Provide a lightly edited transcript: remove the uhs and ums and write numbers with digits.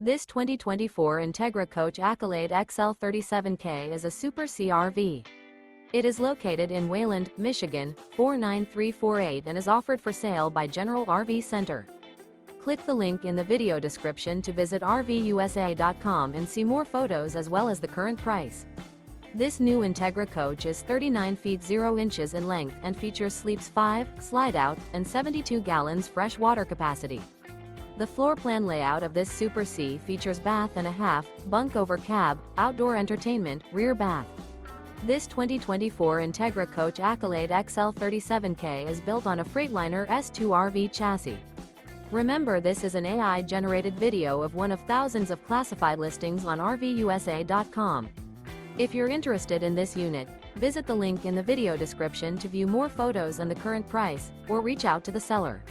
This 2024 Entegra Coach Accolade XL 37K is a Super CRV. It is located in Wayland, Michigan, 49348 and is offered for sale by General RV Center. Click the link in the video description to visit RVUSA.com and see more photos as well as the current price. This new Entegra Coach is 39 feet 0 inches in length and features sleeps 5, slide-out, and 72 gallons fresh water capacity. The floor plan layout of this Super C features bath and a half, bunk over cab, outdoor entertainment, rear bath. This 2024 Entegra Coach Accolade XL 37K is built on a Freightliner S2RV chassis. Remember, this is an AI-generated video of one of thousands of classified listings on RVUSA.com. If you're interested in this unit, visit the link in the video description to view more photos and the current price, or reach out to the seller.